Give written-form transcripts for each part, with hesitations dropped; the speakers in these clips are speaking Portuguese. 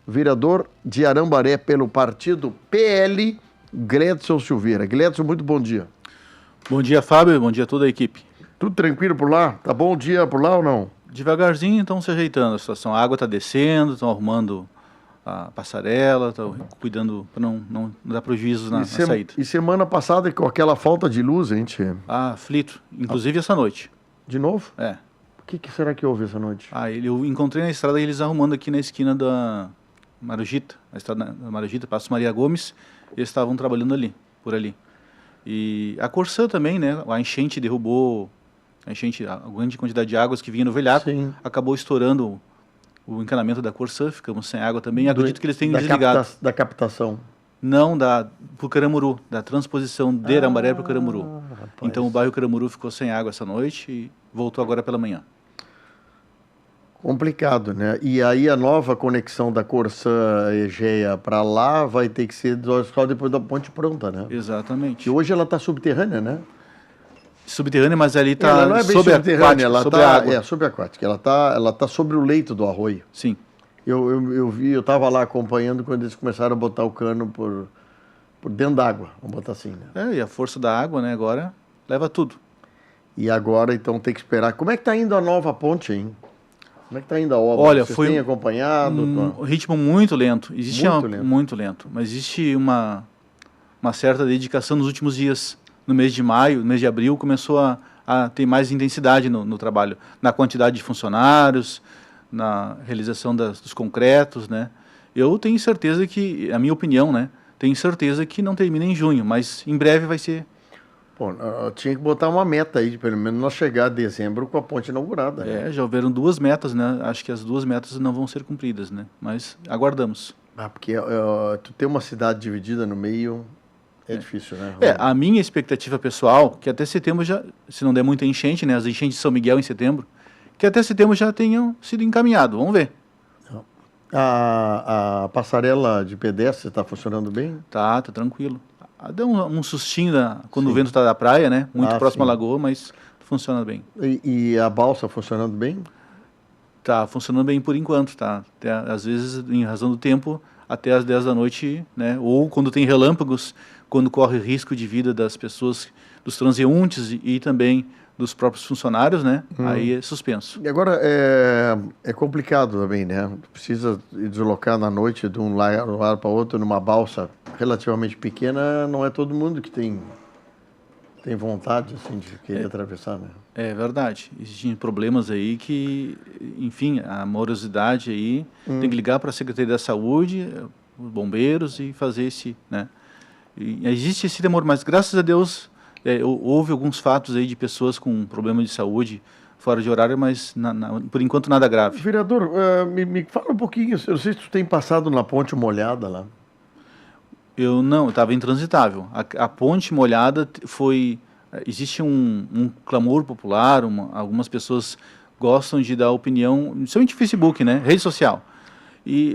vereador de Arambaré pelo partido PL, Gledson Silveira. Gledson, muito bom dia. Bom dia, Fábio. Bom dia a toda a equipe. Tudo tranquilo por lá? Tá bom o dia por lá ou não? Devagarzinho estão se ajeitando a situação. A água está descendo, estão arrumando a passarela, estão cuidando para não dar prejuízos na saída. E semana passada, com aquela falta de luz, a gente... Aflito, inclusive essa noite. De novo? É. O que será que houve essa noite? Eu encontrei na estrada eles arrumando aqui na esquina da Marujita, a estrada da Marujita, Passo Maria Gomes, eles estavam trabalhando ali, por ali. E a Corsã também, né? A enchente derrubou, a grande quantidade de águas que vinha no velhaco, acabou estourando o encanamento da Corsã, ficamos sem água também. Acredito que eles tenham desligado. Da captação? Não, pro Caramuru, da transposição de Arambaré para o Caramuru. Então o bairro Caramuru ficou sem água essa noite e voltou agora pela manhã. Complicado, né? E aí a nova conexão da Corsã Egeia para lá vai ter que ser só depois da ponte pronta, né? Exatamente. E hoje ela está subterrânea, né? Subterrânea, mas ali está ela não é bem subterrânea, ela está subaquática. Ela tá sobre o leito do arroio. Sim. Eu estava lá acompanhando quando eles começaram a botar o cano por dentro d'água, vamos botar assim, né? E a força da água, né, agora leva tudo. E agora, então, tem que esperar. Como é que está indo a nova ponte, hein? Como é que está indo a obra? Olha, Vocês foi têm acompanhado? Um ritmo muito lento. Muito lento. Mas existe uma certa dedicação nos últimos dias. No mês de maio, no mês de abril, começou a ter mais intensidade no trabalho. Na quantidade de funcionários, na realização dos concretos, né? Eu tenho certeza que, a minha opinião, né? Tenho certeza que não termina em junho, mas em breve vai ser. Pô, tinha que botar uma meta aí, pelo menos nós chegar a dezembro com a ponte inaugurada. Né? Já houveram 2 metas, né? Acho que as 2 metas não vão ser cumpridas, né? Mas aguardamos. Porque tu ter uma cidade dividida no meio é difícil, né? A minha expectativa pessoal, que até setembro já, se não der muita enchente, né? As enchentes de São Miguel em setembro, que até setembro já tenham sido encaminhado. Vamos ver. A passarela de pedestre está funcionando bem? Tá tranquilo. Deu um sustinho quando o vento está da praia, né? Muito próximo à lagoa, mas funciona bem. E a balsa funcionando bem? Tá funcionando bem por enquanto, tá? Até, às vezes, em razão do tempo, até às 10 da noite, né? Ou quando tem relâmpagos, quando corre risco de vida das pessoas, dos transeuntes e também dos próprios funcionários, né? Aí é suspenso. E agora é complicado também, né? Precisa deslocar na noite de um lado para outro numa balsa relativamente pequena, não é todo mundo que tem vontade assim de querer atravessar, né? É verdade. Existem problemas aí que, enfim, a morosidade aí tem que ligar para a Secretaria da Saúde, os bombeiros e fazer esse, né? E existe esse temor, mas graças a Deus houve alguns fatos aí de pessoas com problema de saúde fora de horário, mas por enquanto nada grave. Vereador, me fala um pouquinho, eu sei se tu tem passado na ponte molhada lá. Eu estava intransitável. A ponte molhada existe um clamor popular, algumas pessoas gostam de dar opinião, principalmente no Facebook, né, rede social.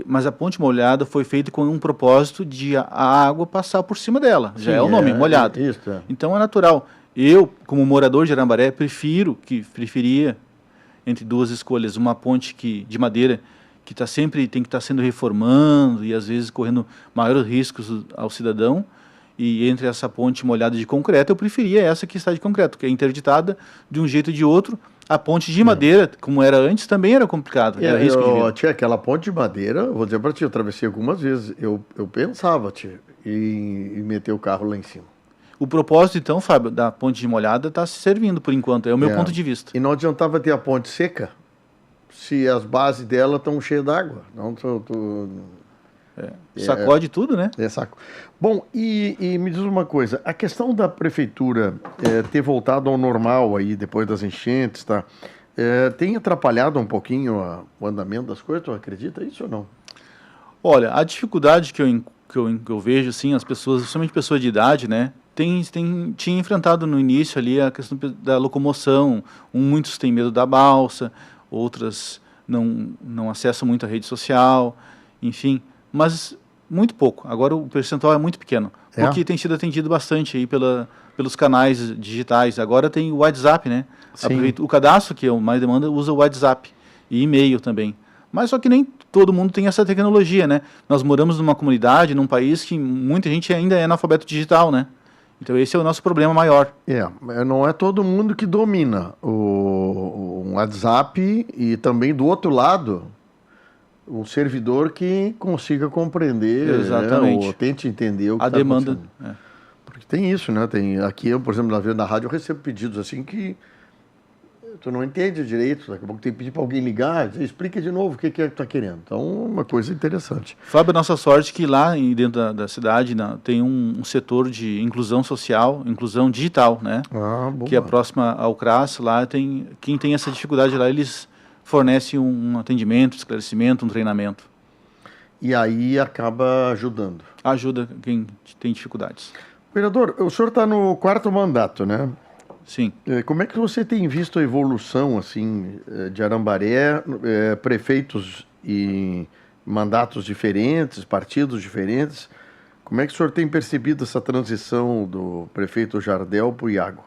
Mas a ponte molhada foi feita com um propósito de a água passar por cima dela. Já é o nome, molhado. Então é natural. Eu, como morador de Arambaré, preferia, entre 2 escolhas, uma ponte de madeira que tem que estar sendo reformando e às vezes correndo maiores riscos ao cidadão, e entre essa ponte molhada de concreto, eu preferia essa que está de concreto, que é interditada de um jeito ou de outro. A ponte de madeira, como era antes, também era complicado. Era risco de vida. Tia, aquela ponte de madeira, vou dizer para ti, eu atravessei algumas vezes. Eu pensava, tia, em meter o carro lá em cima. O propósito, então, Fábio, da ponte de molhada está se servindo por enquanto, é o meu ponto de vista. E não adiantava ter a ponte seca se as bases dela estão cheias d'água. Não, sacode tudo, né? Saco. Bom, e me diz uma coisa, a questão da prefeitura ter voltado ao normal aí depois das enchentes, tá? Tem atrapalhado um pouquinho o andamento das coisas, tu acredita isso ou não? Olha, a dificuldade que eu vejo, assim, as pessoas, principalmente pessoas de idade, né, tinha enfrentado no início ali a questão da locomoção, muitos têm medo da balsa, outras não acessam muito a rede social, enfim, mas muito pouco. Agora o percentual é muito pequeno, porque tem sido atendido bastante aí pelos canais digitais. Agora tem o WhatsApp, né? O cadastro, que é o mais demanda, usa o WhatsApp e e-mail também. Mas só que nem todo mundo tem essa tecnologia, né? Nós moramos numa comunidade, num país que muita gente ainda é analfabeto digital, né? Então esse é o nosso problema maior. Não é todo mundo que domina o WhatsApp e também do outro lado um servidor que consiga compreender, exatamente, ou tente entender o que a está demanda. acontecendo. Porque tem isso, né? Aqui eu, por exemplo, na rádio eu recebo pedidos assim que tu não entende direito, daqui a pouco tem que pedir para alguém ligar, dizer, explica de novo o que é que tu está querendo. Então, uma coisa interessante. Fábio, nossa sorte é que lá dentro da cidade tem um setor de inclusão social, inclusão digital, né? Boa. Que é próxima ao CRAS. Lá quem tem essa dificuldade lá, eles fornecem um atendimento, esclarecimento, um treinamento. E aí acaba ajudando. Ajuda quem tem dificuldades. Vereador, o senhor está no 4º mandato, né? Sim. Como é que você tem visto a evolução assim de Arambaré, prefeitos e mandatos diferentes, partidos diferentes? Como é que o senhor tem percebido essa transição do prefeito Jardel para o Iago?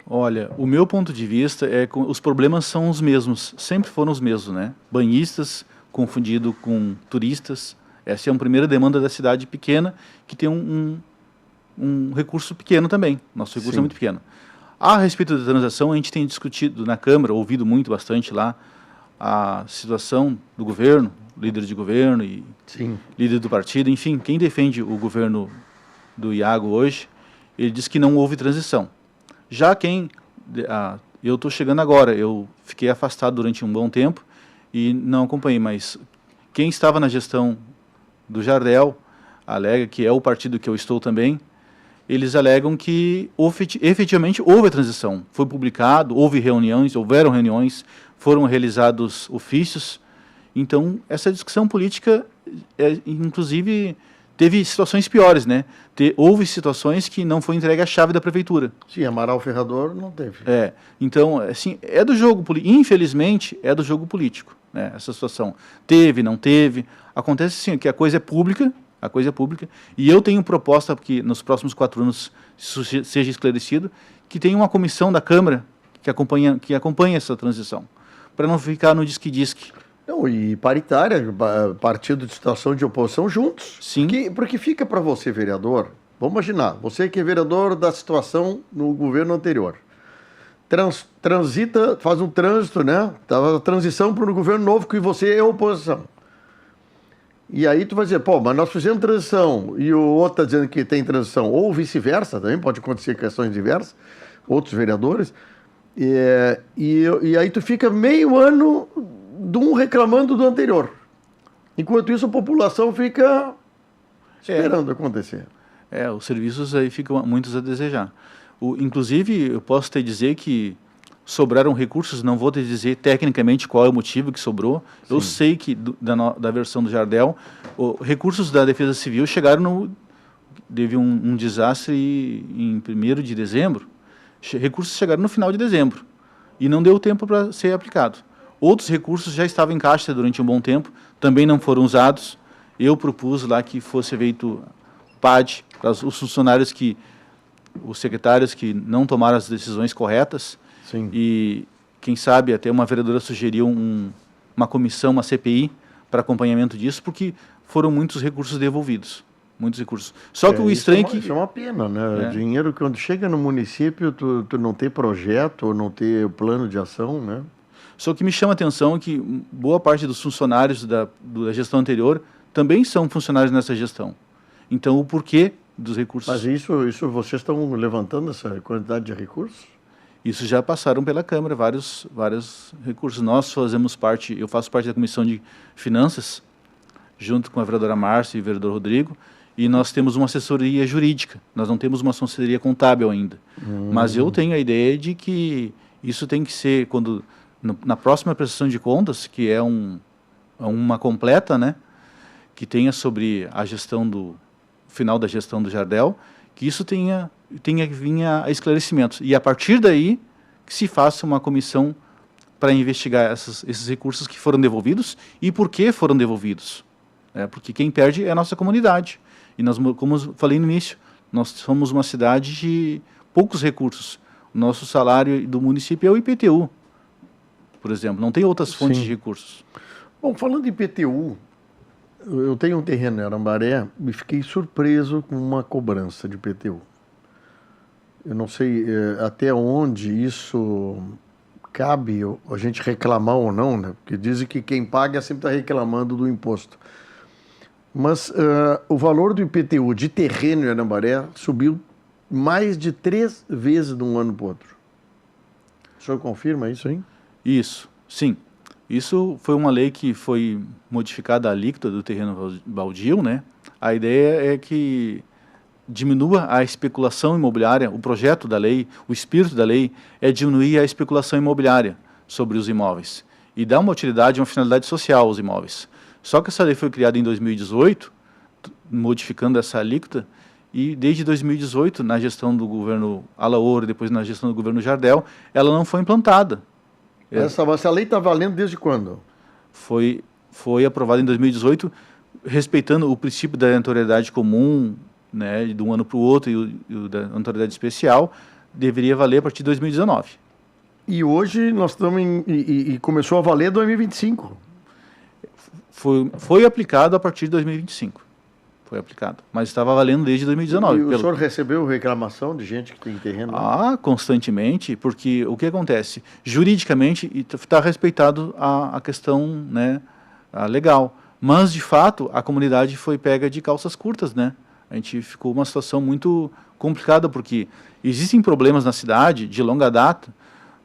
Olha, o meu ponto de vista é que os problemas são os mesmos, sempre foram os mesmos, né? Banhistas confundido com turistas. Essa é uma primeira demanda da cidade pequena, que tem um recurso pequeno também. Nosso recurso é muito pequeno. A respeito da transação, a gente tem discutido na Câmara, ouvido bastante lá, a situação do governo, líder de governo e líder do partido, enfim, quem defende o governo do Iago hoje, ele diz que não houve transição. Já eu estou chegando agora, eu fiquei afastado durante um bom tempo e não acompanhei, mas quem estava na gestão do Jardel alega, que é o partido que eu estou também, eles alegam que efetivamente houve a transição. Foi publicado, houveram reuniões, foram realizados ofícios. Então, essa discussão política, inclusive, teve situações piores, né? Houve situações que não foi entregue a chave da prefeitura. Sim, Amaral Ferrador não teve. Então, assim, é do jogo político. Infelizmente, é do jogo político, né? Essa situação. Teve, não teve. Acontece, sim, que a coisa é pública, e eu tenho proposta que nos próximos 4 anos isso seja esclarecido, que tenha uma comissão da Câmara que acompanha essa transição, para não ficar no disque-disque. Não, e paritária, partido de situação de oposição juntos. Sim. Porque fica para você, vereador, vamos imaginar, você que é vereador da situação no governo anterior, transita, faz um trânsito, né? A transição para o governo novo que você é oposição. E aí tu vai dizer, mas nós fizemos transição e o outro está dizendo que tem transição, ou vice-versa, também pode acontecer questões diversas, outros vereadores, e aí tu fica meio ano de um reclamando do anterior. Enquanto isso a população fica esperando acontecer. Os serviços aí ficam muitos a desejar. Inclusive, eu posso te dizer que sobraram recursos, não vou te dizer tecnicamente qual é o motivo que sobrou. Sim. Eu sei que da versão do Jardel, recursos da Defesa Civil chegaram teve um desastre em 1º de dezembro, recursos chegaram no final de dezembro e não deu tempo para ser aplicado. Outros recursos já estavam em caixa durante um bom tempo, também não foram usados. Eu propus lá que fosse feito PAD para os funcionários os secretários que não tomaram as decisões corretas. Sim. E, quem sabe, até uma vereadora sugeriu uma comissão, uma CPI, para acompanhamento disso, porque foram muitos recursos devolvidos. Muitos recursos. Só que o estranho isso é uma pena, né? Dinheiro que quando chega no município, tu não tem projeto, ou não tem plano de ação, né? Só que me chama a atenção que boa parte dos funcionários da gestão anterior também são funcionários nessa gestão. Então, o porquê dos recursos... Mas isso vocês estão levantando essa quantidade de recursos? Isso já passaram pela Câmara, vários recursos. Eu faço parte da Comissão de Finanças, junto com a vereadora Márcia e o vereador Rodrigo, e nós temos uma assessoria jurídica, nós não temos uma assessoria contábil ainda. Mas eu tenho a ideia de que isso tem que ser, na próxima prestação de contas, que é uma completa, né, que tenha sobre a gestão final da gestão do Jardel, que isso tenha que vir a esclarecimentos. E a partir daí, que se faça uma comissão para investigar esses recursos que foram devolvidos e por que foram devolvidos. Porque quem perde é a nossa comunidade. E nós, como eu falei no início, nós somos uma cidade de poucos recursos. O nosso salário do município é o IPTU, por exemplo. Não tem outras fontes de recursos. Bom, falando em IPTU, eu tenho um terreno em Arambaré e fiquei surpreso com uma cobrança de IPTU. Eu não sei até onde isso cabe a gente reclamar ou não, né? Porque dizem que quem paga sempre está reclamando do imposto. Mas o valor do IPTU de terreno em Arambaré subiu mais de 3 vezes de um ano para o outro. O senhor confirma isso, hein? Isso, sim. Isso foi uma lei que foi modificada a alíquota do terreno baldio, né? A ideia é que diminua a especulação imobiliária. O projeto da lei, o espírito da lei é diminuir a especulação imobiliária sobre os imóveis e dar uma utilidade, uma finalidade social aos imóveis. Só que essa lei foi criada em 2018, modificando essa alíquota, e desde 2018, na gestão do governo Alaor, depois na gestão do governo Jardel, ela não foi implantada. Essa lei está valendo desde quando? Foi aprovada em 2018, respeitando o princípio da notoriedade comum, né, de um ano para o outro, e o da notoriedade especial, deveria valer a partir de 2019. E hoje nós estamos e começou a valer em 2025. Foi aplicado a partir de 2025. Foi aplicado, mas estava valendo desde 2019. E o senhor recebeu reclamação de gente que tem terreno? Constantemente, porque o que acontece? Juridicamente está respeitado a questão, né, legal, mas de fato a comunidade foi pega de calças curtas, né? A gente ficou uma situação muito complicada, porque existem problemas na cidade de longa data,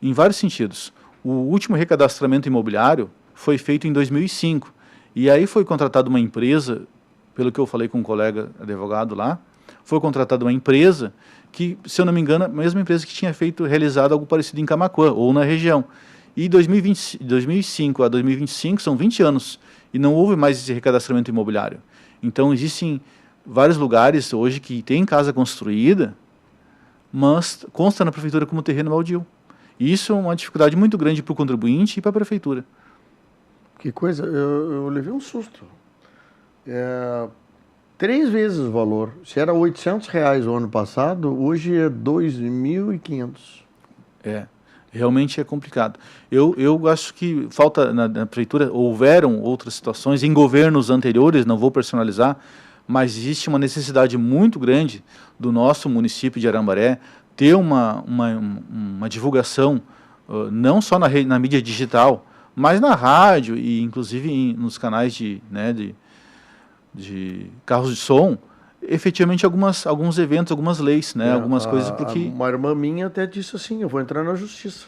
em vários sentidos. O último recadastramento imobiliário foi feito em 2005, e aí foi contratada uma empresa, pelo que eu falei com um colega advogado lá, foi contratada uma empresa que, se eu não me engano, a mesma empresa que tinha realizado algo parecido em Camaquã, ou na região. E 2005 a 2025 são 20 anos, e não houve mais esse recadastramento imobiliário. Então, existem vários lugares hoje que tem casa construída, mas consta na prefeitura como terreno baldio. E isso é uma dificuldade muito grande para o contribuinte e para a prefeitura. Que coisa, eu levei um susto. 3 vezes o valor. Se era R$800 o ano passado, hoje é 2.500. Realmente é complicado. Eu acho que falta na prefeitura, houveram outras situações em governos anteriores, não vou personalizar, mas existe uma necessidade muito grande do nosso município de Arambaré ter uma divulgação, não só na mídia digital, mas na rádio e inclusive nos canais de carros de som, efetivamente alguns eventos, algumas leis, né, algumas coisas, porque... Uma irmã minha até disse assim, eu vou entrar na justiça.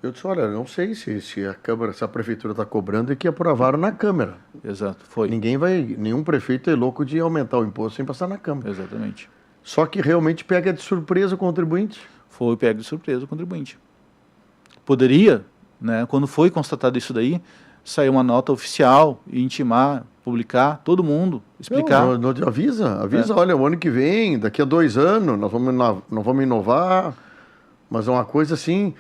Eu disse, olha, não sei se a Câmara, se a Prefeitura está cobrando, é que aprovaram na Câmara. Exato, foi. Nenhum prefeito é louco de aumentar o imposto sem passar na Câmara. Exatamente. Só que realmente pega de surpresa o contribuinte. Foi pega de surpresa o contribuinte. Poderia, né, quando foi constatado isso daí, sair uma nota oficial e intimar, publicar, todo mundo, explicar. Avisa, olha, o ano que vem, daqui a 2 anos, nós vamos inovar, mas é uma coisa assim...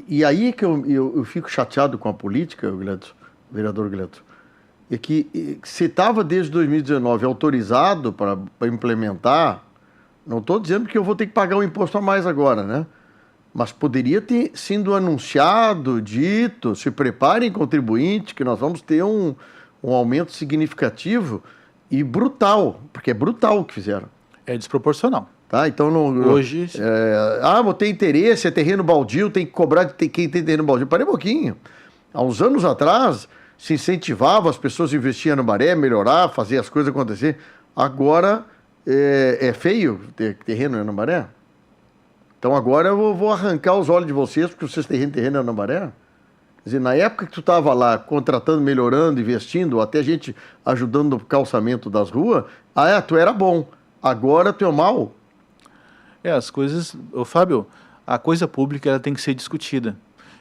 E aí que eu fico chateado com a política, vereador Gleto, é que se estava desde 2019 autorizado para implementar, não estou dizendo que eu vou ter que pagar um imposto a mais agora, né? Mas poderia ter sido anunciado, dito, se preparem contribuintes, que nós vamos ter um aumento significativo e brutal, porque é brutal o que fizeram. É desproporcional. Tá, então hoje... vou ter interesse, é terreno baldio, tem que cobrar de quem tem terreno baldio. Parei um pouquinho. Há uns anos atrás, se incentivava as pessoas a investir em Arambaré, melhorar, fazer as coisas acontecer. Agora, é feio ter terreno em Arambaré? Então agora eu vou arrancar os olhos de vocês, porque vocês têm terreno em Arambaré? Quer dizer, na época que tu estava lá contratando, melhorando, investindo, até gente ajudando no calçamento das ruas, tu era bom. Agora tu é mal. As coisas, Fábio, a coisa pública ela tem que ser discutida.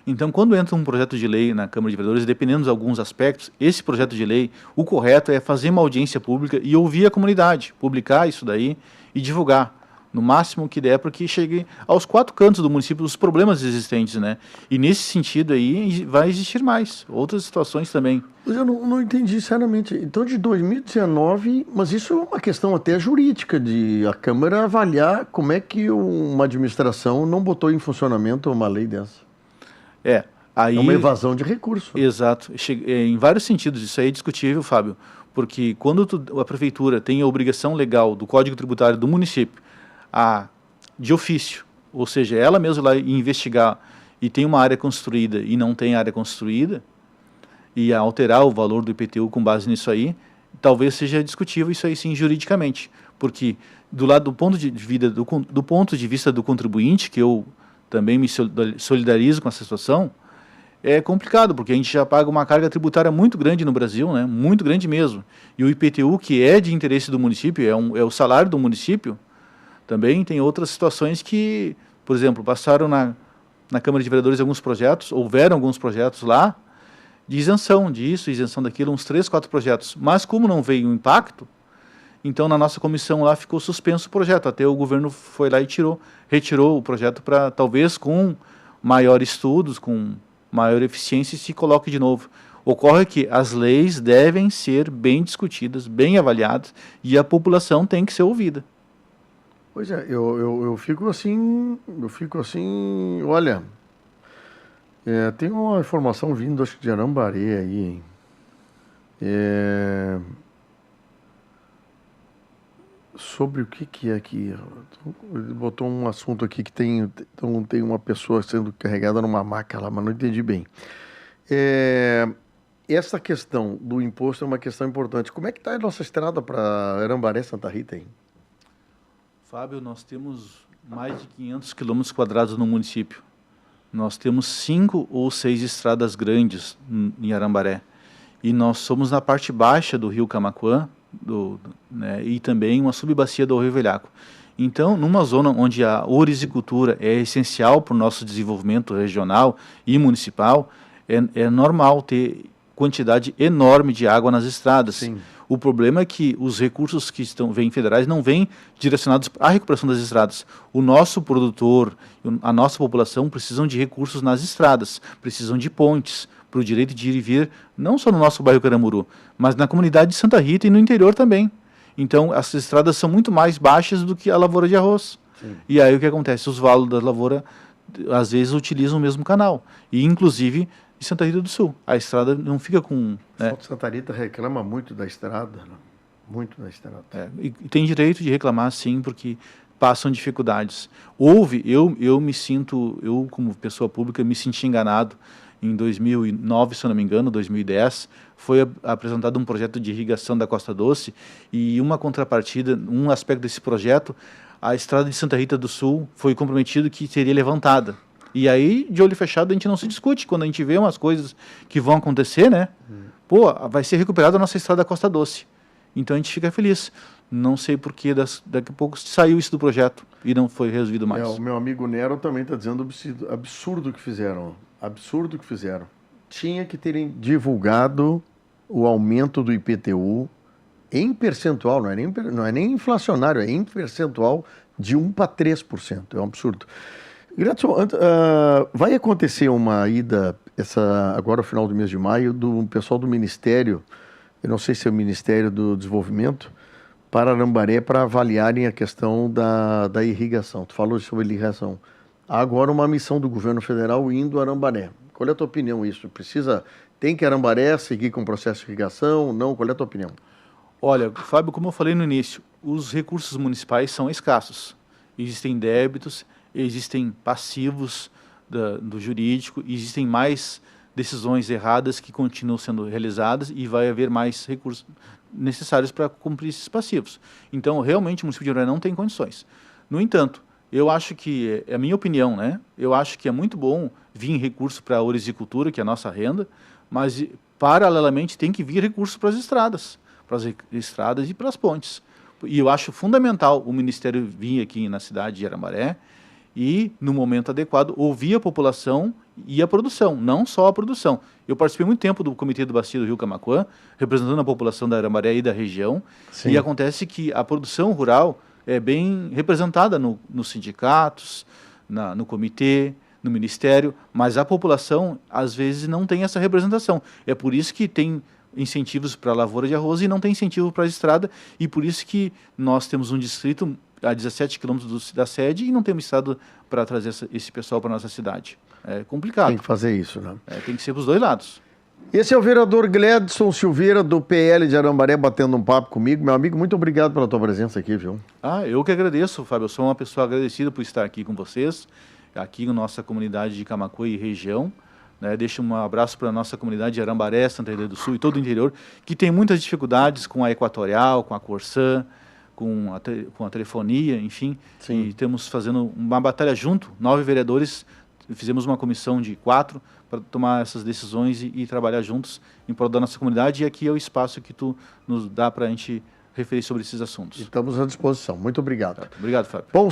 Então, quando entra um projeto de lei na Câmara de Vereadores, dependendo de alguns aspectos, esse projeto de lei, o correto é fazer uma audiência pública e ouvir a comunidade, publicar isso daí e divulgar, no máximo que der, para que chegue aos 4 cantos do município os problemas existentes, né? E nesse sentido aí vai existir mais, outras situações também. Mas eu não entendi, sinceramente. Então, de 2019, mas isso é uma questão até jurídica, de a Câmara avaliar como é que uma administração não botou em funcionamento uma lei dessa. Aí, é uma evasão de recurso. Exato. Em vários sentidos, isso aí é discutível, Fábio, porque quando a prefeitura tem a obrigação legal do Código Tributário do município de ofício, ou seja, ela mesma lá investigar e tem uma área construída e não tem área construída, e alterar o valor do IPTU com base nisso aí, talvez seja discutível isso aí sim juridicamente, porque do ponto de vista do contribuinte, que eu também me solidarizo com essa situação, é complicado, porque a gente já paga uma carga tributária muito grande no Brasil, né? Muito grande mesmo. E o IPTU, que é de interesse do município, é o salário do município, também tem outras situações que, por exemplo, passaram na Câmara de Vereadores alguns projetos, houveram alguns projetos lá, de isenção disso, isenção daquilo, uns 3, 4 projetos. Mas como não veio o impacto, então na nossa comissão lá ficou suspenso o projeto, até o governo foi lá e retirou o projeto para, talvez com maiores estudos, com maior eficiência, se coloque de novo. Ocorre que as leis devem ser bem discutidas, bem avaliadas, e a população tem que ser ouvida. Pois é, eu fico assim, olha, tem uma informação vindo, acho que de Arambaré aí, hein? Sobre o que é aqui? Ele botou um assunto aqui que tem uma pessoa sendo carregada numa maca lá, mas não entendi bem. Essa questão do imposto é uma questão importante. Como é que está a nossa estrada para Arambaré, Santa Rita, hein? Fábio, nós temos mais de 500 quilômetros quadrados no município. Nós temos 5 ou 6 estradas grandes em Arambaré. E nós somos na parte baixa do rio Camaquã, né, e também uma subbacia do Rio Velhaco. Então, numa zona onde a ourizicultura é essencial para o nosso desenvolvimento regional e municipal, é normal ter quantidade enorme de água nas estradas. Sim. O problema é que os recursos que vêm federais não vêm direcionados à recuperação das estradas. O nosso produtor, a nossa população precisam de recursos nas estradas, precisam de pontes, para o direito de ir e vir, não só no nosso bairro Caramuru, mas na comunidade de Santa Rita e no interior também. Então, as estradas são muito mais baixas do que a lavoura de arroz. Sim. E aí o que acontece? Os valos da lavoura, às vezes, utilizam o mesmo canal. E, inclusive, em Santa Rita do Sul. A estrada não fica com... Né? Santa Rita reclama muito da estrada, né? Muito da estrada. E tem direito de reclamar, sim, porque passam dificuldades. Eu como pessoa pública, me senti enganado. Em 2009, se eu não me engano, 2010, foi apresentado um projeto de irrigação da Costa Doce e uma contrapartida, um aspecto desse projeto, a estrada de Santa Rita do Sul foi comprometido que seria levantada. E aí, de olho fechado, a gente não se discute. Quando a gente vê umas coisas que vão acontecer, né? Pô, vai ser recuperada a nossa estrada da Costa Doce. Então a gente fica feliz. Não sei por que daqui a pouco saiu isso do projeto e não foi resolvido mais. O meu amigo Nero também está dizendo absurdo que fizeram. Absurdo que fizeram. Tinha que terem divulgado o aumento do IPTU em percentual, não é nem inflacionário, é em percentual de 1 para 3%. É um absurdo. Gretson, vai acontecer uma ida, agora no final do mês de maio, do pessoal do Ministério, eu não sei se é o Ministério do Desenvolvimento, para Arambaré para avaliarem a questão da irrigação. Tu falou sobre irrigação. Há agora uma missão do governo federal indo a Arambaré. Qual é a tua opinião isso? Tem que Arambaré seguir com o processo de irrigação? Não? Qual é a tua opinião? Olha, Fábio, como eu falei no início, os recursos municipais são escassos. Existem débitos, existem passivos do jurídico, existem mais decisões erradas que continuam sendo realizadas e vai haver mais recursos necessários para cumprir esses passivos. Então, realmente, o município de Arambaré não tem condições. No entanto, eu acho que, é a minha opinião, né? Eu acho que é muito bom vir recurso para a ourizicultura, que é a nossa renda, mas, paralelamente, tem que vir recurso para as estradas e para as pontes. E eu acho fundamental o Ministério vir aqui na cidade de Arambaré e, no momento adequado, ouvir a população e a produção, não só a produção. Eu participei muito tempo do Comitê do Bacia do Rio Camaquã, representando a população da Arambaré e da região, Sim. E acontece que a produção rural é bem representada nos sindicatos, no comitê, no ministério, mas a população, às vezes, não tem essa representação. É por isso que tem incentivos para a lavoura de arroz e não tem incentivo para a estrada, e por isso que nós temos um distrito a 17 quilômetros da sede e não temos estado para trazer esse pessoal para a nossa cidade. é complicado. Tem que fazer isso, né? Tem que ser para os dois lados. Esse é o vereador Gledson Silveira, do PL de Arambaré, batendo um papo comigo. Meu amigo, muito obrigado pela tua presença aqui, viu? Eu que agradeço, Fábio. Eu sou uma pessoa agradecida por estar aqui com vocês, aqui na nossa comunidade de Camaquã e região. Deixo um abraço para a nossa comunidade de Arambaré, Santa Maria do Sul e todo o interior, que tem muitas dificuldades com a Equatorial, com a Corsã, com a telefonia, enfim. Sim. E estamos fazendo uma batalha junto, 9 vereadores, fizemos uma comissão de 4 para tomar essas decisões e trabalhar juntos em prol da nossa comunidade, e aqui é o espaço que tu nos dá para a gente referir sobre esses assuntos. Estamos à disposição. Muito obrigado. Obrigado, Fábio. Bom,